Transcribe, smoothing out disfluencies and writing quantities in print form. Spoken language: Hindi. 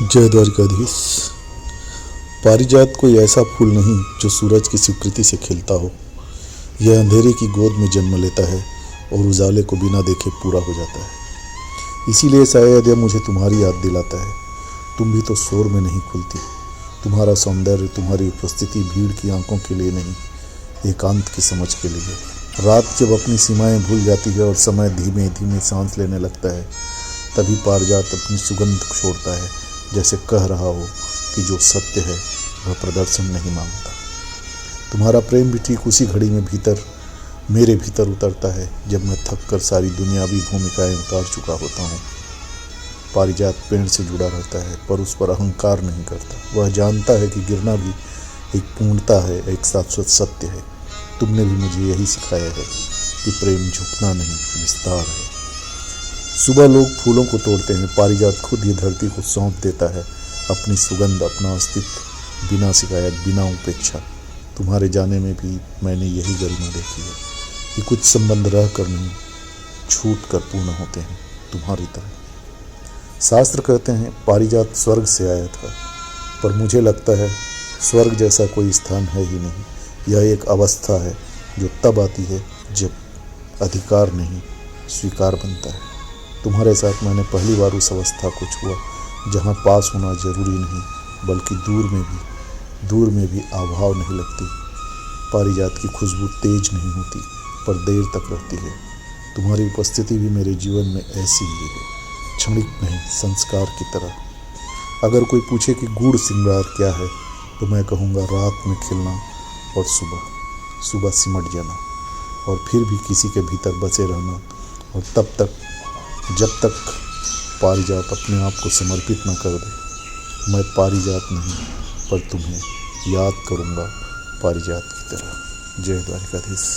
जय द्वारिकाधीश। पारिजात कोई ऐसा फूल नहीं जो सूरज की स्वीकृति से खिलता हो। यह अंधेरे की गोद में जन्म लेता है और उजाले को बिना देखे पूरा हो जाता है। इसीलिए शायद यह मुझे तुम्हारी याद दिलाता है। तुम भी तो शोर में नहीं खुलती। तुम्हारा सौंदर्य, तुम्हारी उपस्थिति भीड़ की आंखों के लिए नहीं, एकांत की समझ के लिए। रात जब अपनी सीमाएं भूल जाती है और समय धीमे धीमे सांस लेने लगता है, तभी पारिजात अपनी सुगंध छोड़ता है, जैसे कह रहा हो कि जो सत्य है वह प्रदर्शन नहीं मांगता। तुम्हारा प्रेम भी ठीक उसी घड़ी में मेरे भीतर उतरता है, जब मैं थक कर सारी दुनियावी भूमिकाएं उतार चुका होता हूँ। पारिजात पेड़ से जुड़ा रहता है, पर उस पर अहंकार नहीं करता। वह जानता है कि गिरना भी एक पूर्णता है, एक शाश्वत सत्य है। तुमने भी मुझे यही सिखाया है कि प्रेम झुकना नहीं, विस्तार है। सुबह लोग फूलों को तोड़ते हैं, पारिजात खुद ही धरती को सौंप देता है अपनी सुगंध, अपना अस्तित्व, बिना शिकायत, बिना उपेक्षा। तुम्हारे जाने में भी मैंने यही गरिमा देखी है कि कुछ संबंध रह कर नहीं, छूट कर पूर्ण होते हैं, तुम्हारी तरह। शास्त्र कहते हैं पारिजात स्वर्ग से आया था, पर मुझे लगता है स्वर्ग जैसा कोई स्थान है ही नहीं। यह एक अवस्था है जो तब आती है जब अधिकार नहीं, स्वीकार बनता है। तुम्हारे साथ मैंने पहली बार उस अवस्था को छुआ जहाँ पास होना जरूरी नहीं, बल्कि दूर में भी अभाव नहीं लगती। पारिजात की खुशबू तेज नहीं होती, पर देर तक रहती है। तुम्हारी उपस्थिति भी मेरे जीवन में ऐसी ही है, क्षणिक नहीं, संस्कार की तरह। अगर कोई पूछे कि गूढ़ श्रृंगार क्या है, तो मैं कहूँगा रात में खिलना और सुबह सिमट जाना, और फिर भी किसी के भीतर बसे रहना। और जब तक पारिजात अपने आप को समर्पित न कर दे, मैं पारिजात नहीं, पर तुम्हें याद करूँगा पारिजात की तरह। जय द्वारिकाधीश।